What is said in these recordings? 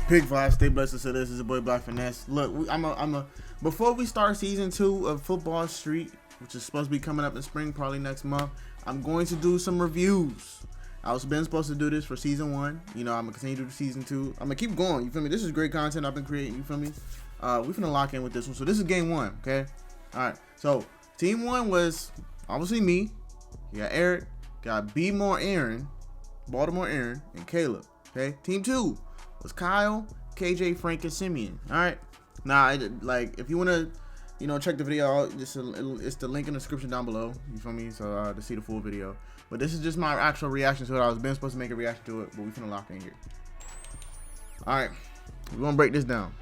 Big vibes, stay blessed. So this is your boy blkfinesse. Look, before we start season 2 of Football Street, which is supposed to be coming up in spring, probably next month, I'm going to do some reviews. I was been supposed to do this for season 1. You know, I'm gonna continue to do season 2. I'm gonna keep going. You feel me? This is great content I've been creating. You feel me? We finna lock in with this one. So this is game 1. Okay. All right. So team 1 was obviously me. You got Eric, got Baltimore Aaron, and Caleb. Okay. Team 2 was Kyle, KJ, Frank, and Simeon. All right. Now, like, if you wanna, you know, check the video out, it's the link in the description down below. You feel me? So to see the full video. But this is just my actual reaction to it. I was been supposed to make a reaction to it, but we finna lock in here. All right, we're gonna break this down.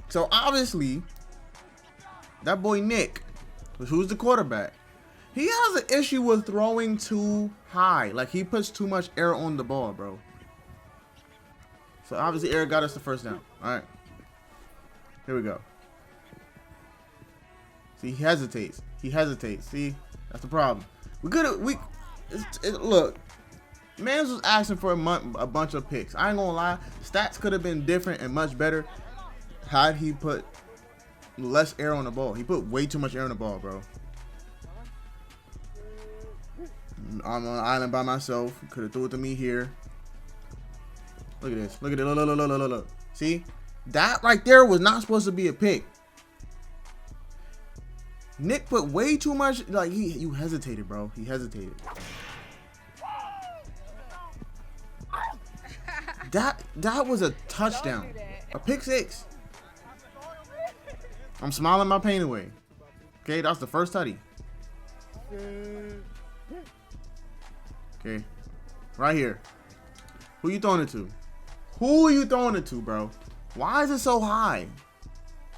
So obviously, that boy Nick, who's the quarterback, he has an issue with throwing too high. Like, he puts too much air on the ball, bro. So obviously, Eric got us the first down. All right, here we go. See, he hesitates. See, that's the problem. Look, Mans was asking for a bunch of picks. I ain't gonna lie, stats could have been different and much better had he put less air on the ball. He put way too much air on the ball, bro. I'm on an island by myself. Could have threw it to me here. Look at this. Look at it. Look. See, that right there was not supposed to be a pick. Nick put way too much. Like, you hesitated, bro. He hesitated. That was a touchdown. A pick 6. I'm smiling my pain away. Okay, that's the first tutty. Okay, right here. Who you throwing it to? Who are you throwing it to, bro? Why is it so high?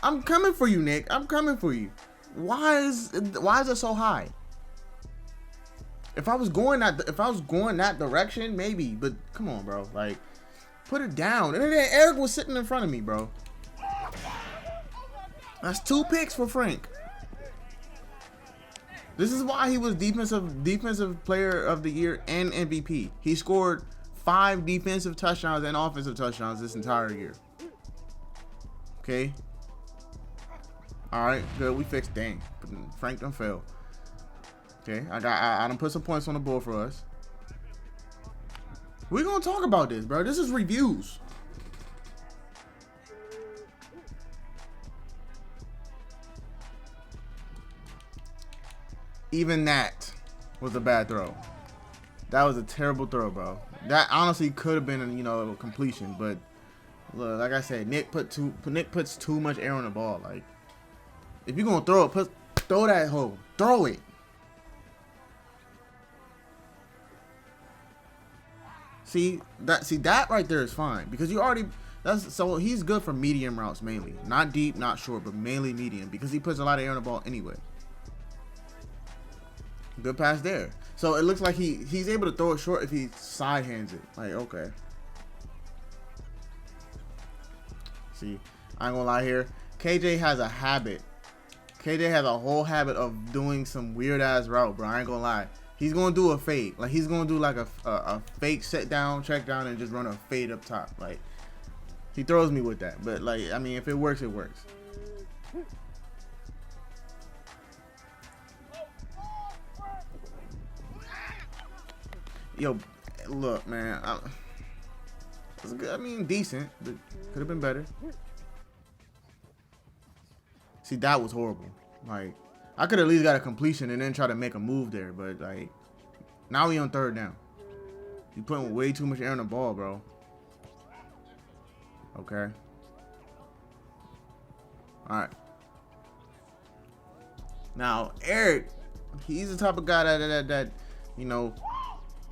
I'm coming for you, Nick. I'm coming for you. Why is it so high? If I was going that direction, maybe, but come on, bro. Like, put it down. And then Eric was sitting in front of me, bro. That's 2 picks for Frank. This is why he was defensive player of the year and MVP. He scored 5 defensive touchdowns and offensive touchdowns this entire year. Okay. All right, good. We fixed. Dang, Frank done failed. Okay, I done put some points on the board for us. We're gonna talk about this, bro. This is reviews. Even that was a bad throw. That was a terrible throw, bro. That honestly could have been, you know, a completion, but look, like I said, Nick puts too much air on the ball. Like, if you're gonna throw it, throw that hole. Throw it. See that right there is fine because you already. So he's good for medium routes mainly, not deep, not short, but mainly medium because he puts a lot of air on the ball anyway. Good pass there. So it looks like he's able to throw it short if he side hands it. Like, okay. See, I ain't gonna lie here. KJ has a habit. KJ has a whole habit of doing some weird ass route, bro. I ain't gonna lie. He's gonna do a fade. Like, he's gonna do like a fake set down, check down, and just run a fade up top. Like, he throws me with that. But like, I mean, if it works, it works. Yo, look, man. It's good. I mean, decent, but could have been better. See, that was horrible. Like, I could at least got a completion and then try to make a move there, but like, now we on 3rd down. You putting way too much air on the ball, bro. Okay. All right. Now, Eric, he's the type of guy that you know,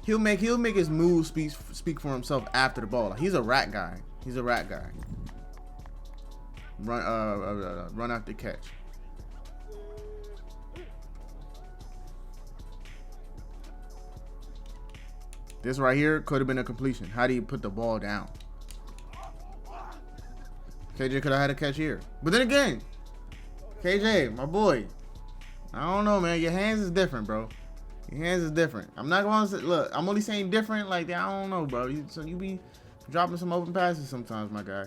he'll make his moves speak for himself after the ball. Like, he's a rat guy. He's a rat guy. Run after catch. This right here could have been a completion. How do you put the ball down? KJ could have had a catch here. But then again, KJ, my boy, I don't know, man. Your hands is different, bro. Your hands is different. I'm not going to say, look, I'm only saying different like that. I don't know, bro. So you be dropping some open passes sometimes, my guy.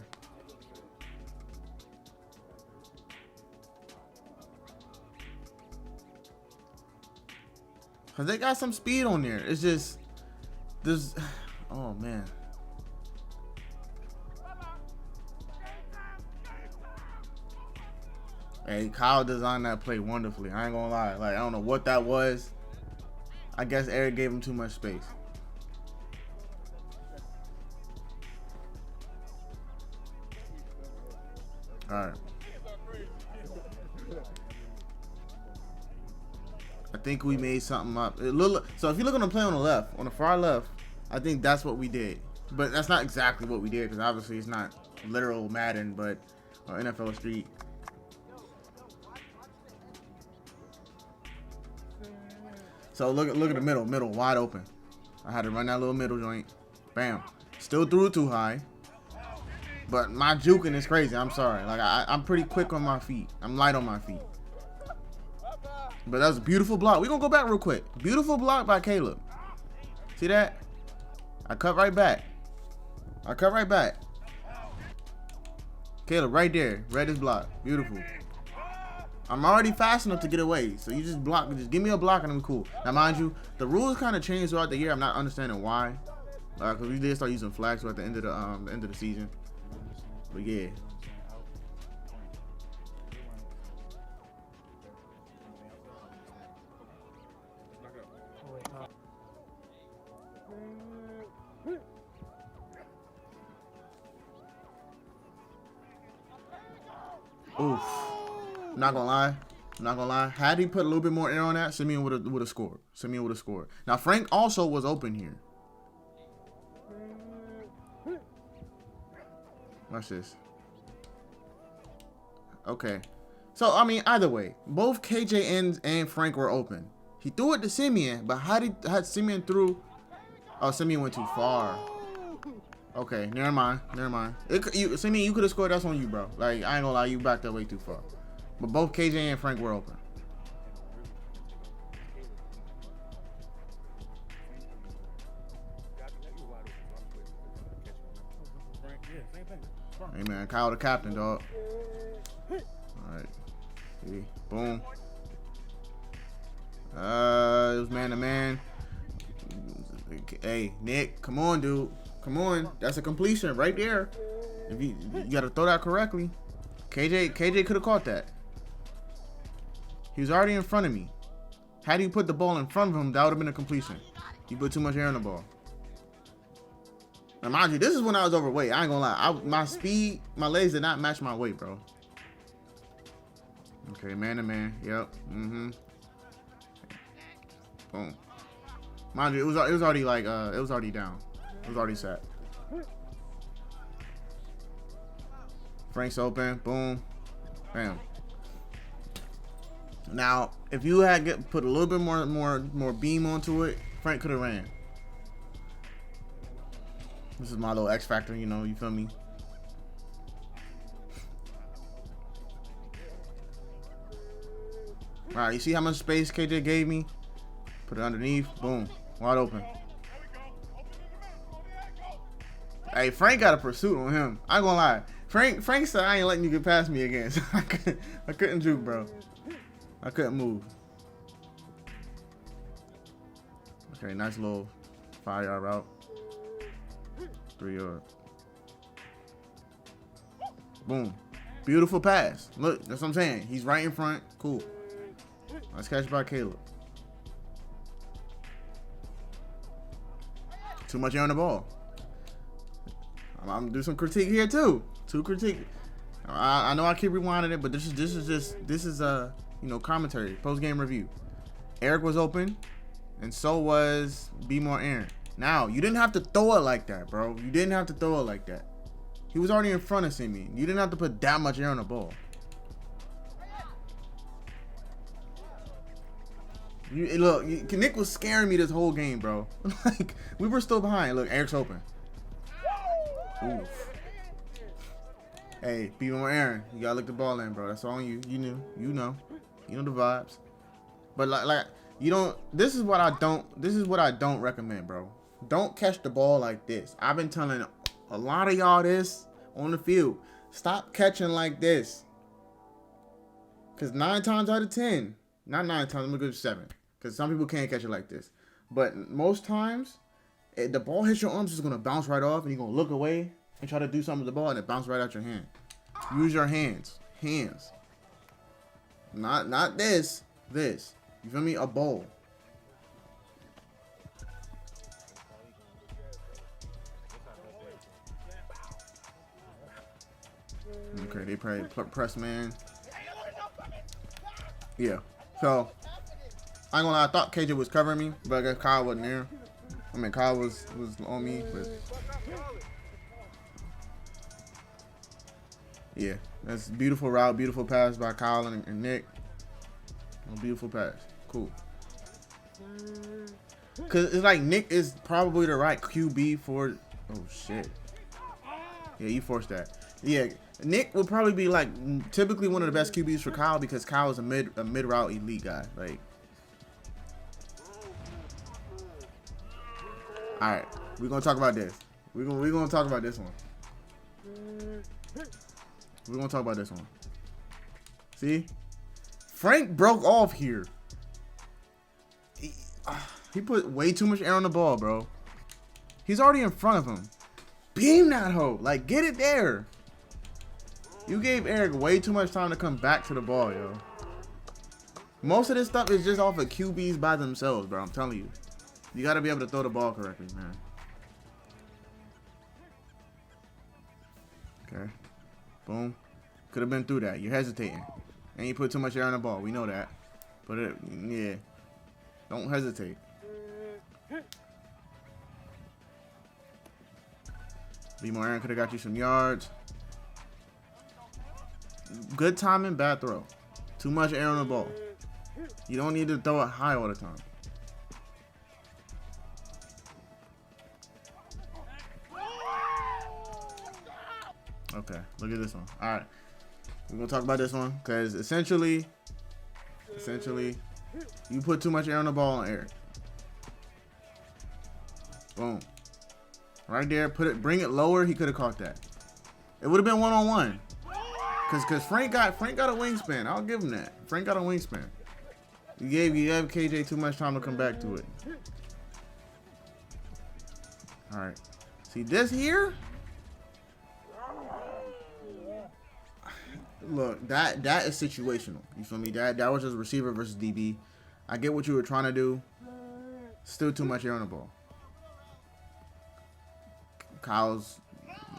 Cause they got some speed on there. It's just, there's, oh man. Hey, Kyle designed that play wonderfully. I ain't gonna lie. Like, I don't know what that was. I guess Eric gave him too much space. All right. I think we made something up. So if you look on the play on the left, on the far left, I think that's what we did. But that's not exactly what we did because obviously it's not literal Madden, but or NFL Street. So look at the middle wide open. I had to run that little middle joint. Bam. Still threw it too high. But my juking is crazy. I'm sorry. Like I'm pretty quick on my feet. I'm light on my feet. But that was a beautiful block. We're gonna go back real quick. Beautiful block by Caleb. See that? I cut right back. Caleb right there. Read his block. Beautiful. I'm already fast enough to get away. So you just block. Just give me a block and I'm cool. Now mind you, the rules kind of changed throughout the year. I'm not understanding why. Because we did start using flags at the end of the season. But yeah. Oof. I'm not gonna lie. Had he put a little bit more air on that, Simeon would have scored. Now Frank also was open here. Watch this. Okay. So I mean, either way, both KJ and Frank were open. He threw it to Simeon, but had Simeon threw? Oh, Simeon went too far. Okay, never mind. Simeon, you could have scored. That's on you, bro. Like I ain't gonna lie, you backed that way too far. But both KJ and Frank were open. Hey man, Kyle the captain, dog. Alright. See, boom. It was man to man. Hey, Nick, come on, dude. Come on. That's a completion right there. If you gotta throw that correctly. KJ could have caught that. He was already in front of me. Had he put the ball in front of him, that would have been a completion. He put too much air on the ball. Now, mind you, this is when I was overweight. I ain't gonna lie. My speed, my legs did not match my weight, bro. Okay, man to man. Yep. Mm-hmm. Boom. Mind you, it was already like it was already down. It was already set. Frank's open. Boom. Bam. Now, if you had put a little bit more beam onto it, Frank could have ran. This is my little X factor, you know, you feel me? Alright, you see how much space KJ gave me? Put it underneath, boom, wide open. Hey, Frank got a pursuit on him. I ain't gonna lie. Frank said I ain't letting you get past me again. So I couldn't juke, bro. I couldn't move. Okay, nice little 5-yard route. 3-yard. Boom. Beautiful pass. Look, that's what I'm saying. He's right in front. Cool. Nice catch by Caleb. Too much air on the ball. I'm gonna do some critique here too. I know I keep rewinding it, but this is a commentary, post game review. Eric was open, and so was B More Aaron. Now, you didn't have to throw it like that, bro. You didn't have to throw it like that. He was already in front of Simeon. You didn't have to put that much air on the ball. Look, Nick was scaring me this whole game, bro. Like, we were still behind. Look, Eric's open. Oof. Hey, be more Aaron. You gotta look the ball in, bro. That's all on you. You know the vibes. But like you don't. This is what I don't. This is what I don't recommend, bro. Don't catch the ball like this. I've been telling a lot of y'all this on the field. Stop catching like this. Cause 9 times out of 10, not 9 times, I'm gonna go 7. Cause some people can't catch it like this. But most times, the ball hits your arms, it's gonna bounce right off, and you're gonna look away and try to do something with the ball, and it bounces right out your hand. Use your hands. Not this. This. You feel me? A bowl. Okay, they probably press man. Yeah. So I ain't gonna lie, I thought KJ was covering me, but I guess Kyle wasn't there. I mean, Kyle was on me, but yeah, that's a beautiful route, beautiful pass by Kyle and Nick. A beautiful pass, cool. Cause it's like Nick is probably the right QB for. Oh shit. Yeah, you forced that. Yeah, Nick would probably be like typically one of the best QBs for Kyle because Kyle is a mid route elite guy. Like, all right, we're gonna talk about this. We're gonna talk about this one. We're gonna talk about this one. See, Frank broke off here. He put way too much air on the ball, bro. He's already in front of him. Beam that hoe. Like, get it there. You gave Eric way too much time to come back to the ball, yo. Most of this stuff is just off of QBs by themselves, bro. I'm telling you. You got to be able to throw the ball correctly, man. Okay. Boom. Could have been through that. You're hesitating. And you put too much air on the ball. We know that. But, yeah. Don't hesitate. B. More Aaron could have got you some yards. Good timing, bad throw. Too much air on the ball. You don't need to throw it high all the time. Okay, look at this one. All right, we're gonna talk about this one because essentially, you put too much air on the ball on Eric. Boom. Right there, bring it lower. He could have caught that. It would have been one-on-one. Cause Frank got a wingspan. I'll give him that. Frank got a wingspan. You gave KJ too much time to come back to it. All right. See this here? Look, that is situational. You feel me? That was just receiver versus DB. I get what you were trying to do. Still too much air on the ball. Kyle's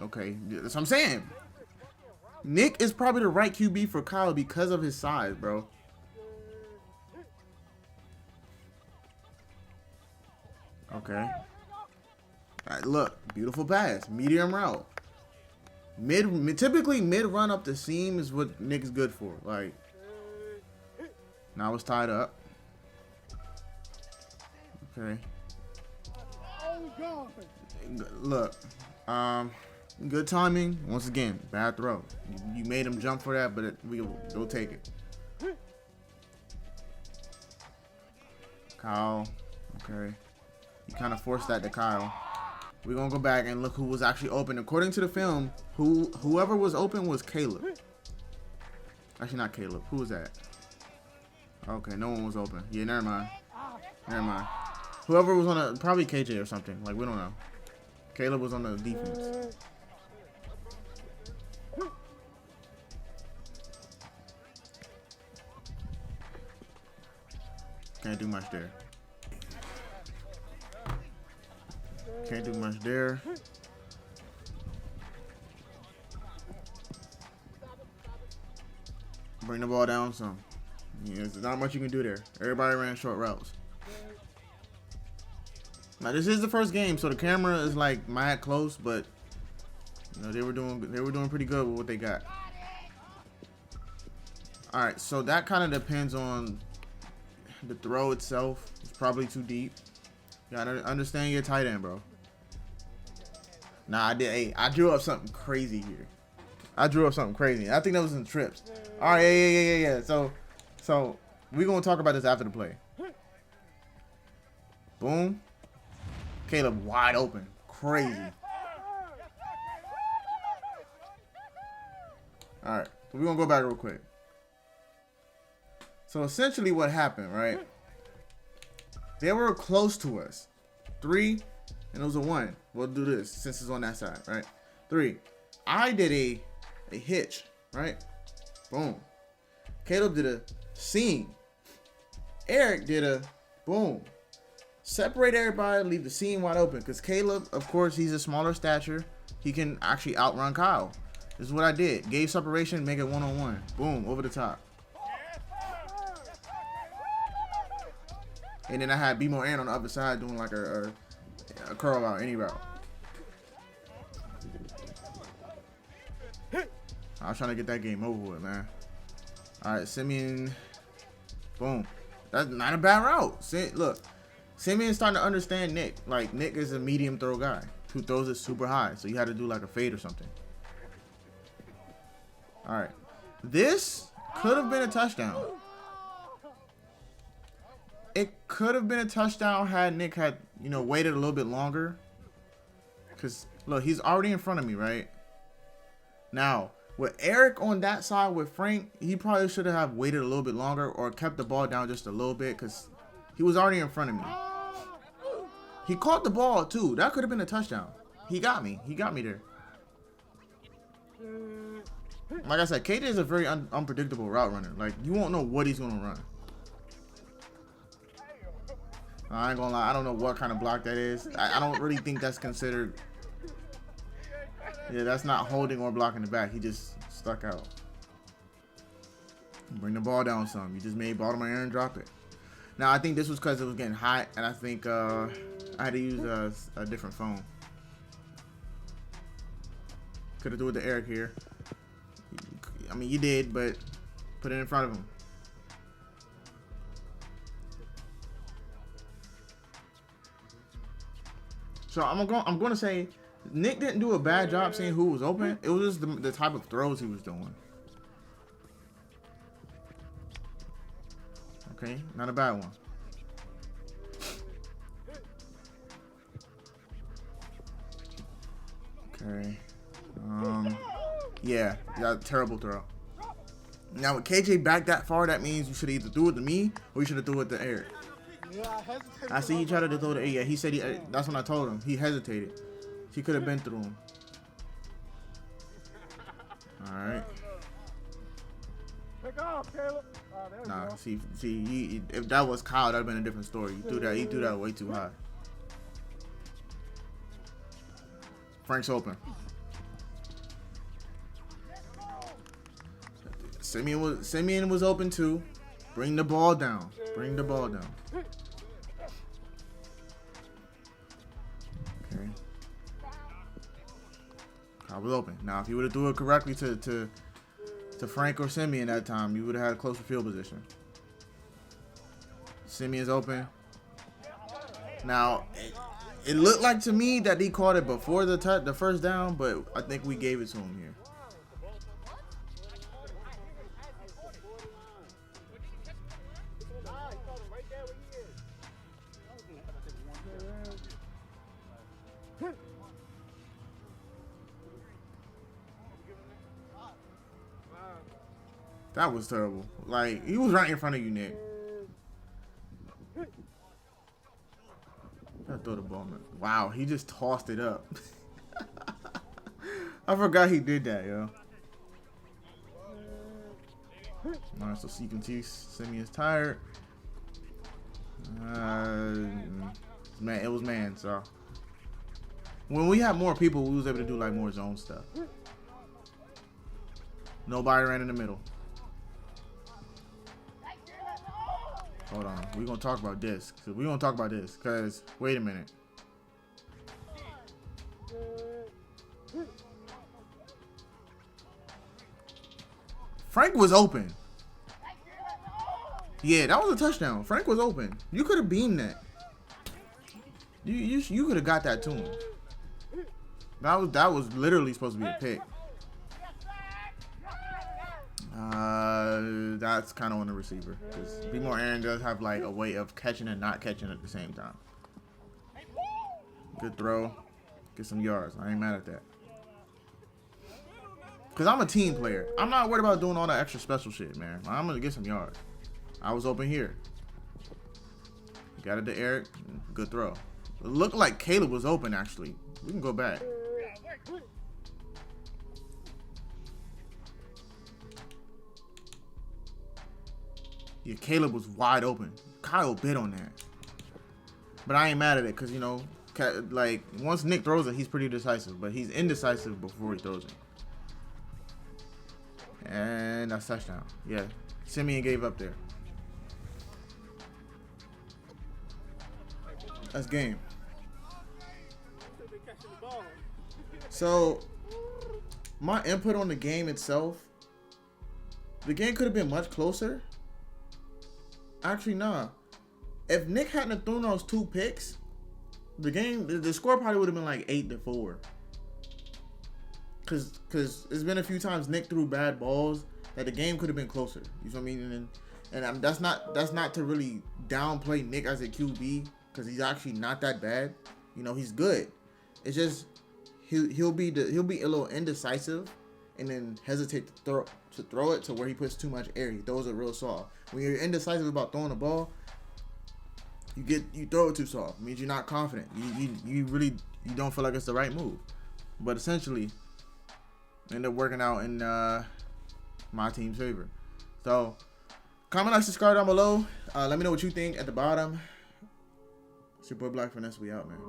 okay. That's what I'm saying. Nick is probably the right QB for Kyle because of his size, bro. Okay. All right, look. Beautiful pass. Medium route. Typically mid run up the seam is what Nick's good for. Like, now it's tied up. Okay. Look. Good timing. Once again, bad throw. You made him jump for that, but we'll take it. Kyle. Okay. You kind of forced that to Kyle. We're going to go back and look who was actually open. According to the film, whoever was open was Caleb. Actually, not Caleb. Who was that? Okay, no one was open. Yeah, never mind. Whoever was on probably KJ or something. Like, we don't know. Caleb was on the defense. Can't do much there. Can't do much there. Bring the ball down some. Yeah, there's not much you can do there. Everybody ran short routes. Now this is the first game, so the camera is like mad close, but you know they were doing pretty good with what they got. All right, so that kind of depends on the throw itself. It's probably too deep. You gotta understand your tight end, bro. Nah, I did. Hey, I drew up something crazy here. I think that was in trips. All right, yeah. So We're going to talk about this after the play. Boom. Caleb wide open. Crazy. All right. So we're going to go back real quick. So essentially what happened, right? They were close to us. 3, and it was a 1. We'll do this since it's on that side, right? 3. I did a hitch, right? Boom. Caleb did a seam. Eric did a boom. Separate everybody, leave the seam wide open. Because Caleb, of course, he's a smaller stature. He can actually outrun Kyle. This is what I did. Gave separation, make it 1-on-1. Boom, over the top. And then I had B-Mo Aaron on the other side doing like a curl out, any route. I was trying to get that game over with, man. All right, Simeon. Boom. That's not a bad route. Look, Simeon's starting to understand Nick. Like, Nick is a medium throw guy who throws it super high. So you had to do like a fade or something. All right. This could have been a touchdown. It could have been a touchdown had Nick had, you know, waited a little bit longer. Because, look, he's already in front of me, right? Now, with Eric on that side with Frank, he probably should have waited a little bit longer or kept the ball down just a little bit because he was already in front of me. He caught the ball, too. That could have been a touchdown. He got me. He got me there. Like I said, KJ is a very unpredictable route runner. Like, you won't know what he's going to run. I ain't gonna lie, I don't know what kind of block that is. I don't really think that's considered. Yeah, that's not holding or blocking the back. He just stuck out. Bring the ball down some. You just made Baltimore Aaron drop it. Now, I think this was because it was getting hot, and I think I had to use a different phone. Could have do it to Eric here. I mean, you did, but put it in front of him. So I'm going to say Nick didn't do a bad job seeing who was open. It was just the type of throws he was doing. Okay, not a bad one. Okay. Yeah, that terrible throw. Now with KJ back that far, that means you should either do it to me or you should have threw it to Eric. I see you tried to throw the yeah. He said that's when I told him he hesitated. He could have been through him. All right. Nah, see, if that was Kyle, that'd have been a different story. He threw that way too high. Frank's open. Simeon was open too. Bring the ball down. Bring the ball down. Okay. Kyle was open. Now, if you would have threw it correctly to Frank or Simeon that time, you would have had a closer field position. Simeon's open. Now, it looked like to me that he caught it before the first down, but I think we gave it to him here. That was terrible. Like, he was right in front of you, Nick. I throw the ball, man. Wow, he just tossed it up. I forgot he did that, yo. Alright, so you can see Simeon's tired. Man, it was man, so. When we had more people, we was able to do like more zone stuff. Nobody ran in the middle. Hold on, we're gonna talk about this. Cause wait a minute. Frank was open. Yeah, that was a touchdown. Frank was open. You could have beamed that. You could have got that to him. That was literally supposed to be a pick. That's kind of on the receiver because Be More Aaron does have like a way of catching and not catching at the same time. Good throw, get some yards. I ain't mad at that. Cause I'm a team player. I'm not worried about doing all that extra special shit, man. I'm gonna get some yards. I was open here. Got it to Eric. Good throw. It looked like Caleb was open actually. We can go back. Yeah, Caleb was wide open. Kyle bit on that. But I ain't mad at it because, you know, like, once Nick throws it, he's pretty decisive. But he's indecisive before he throws it. And that's touchdown. Yeah, Simeon gave up there. That's game. So, my input on the game itself, the game could have been much closer. Actually, nah. If Nick hadn't thrown those 2 picks, the score probably would have been like 8-4. Cause it's been a few times Nick threw bad balls that the game could have been closer. You know what I mean? And that's not to really downplay Nick as a QB, because he's actually not that bad. You know, he's good. It's just he'll be a little indecisive, and then hesitate to throw it to where he puts too much air. He throws it real soft. When you're indecisive about throwing the ball, you throw it too soft. It means you're not confident. You really don't feel like it's the right move. But essentially, end up working out in my team's favor. So, comment, like, subscribe down below. Let me know what you think at the bottom. It's your boy Black Finesse. We out, man.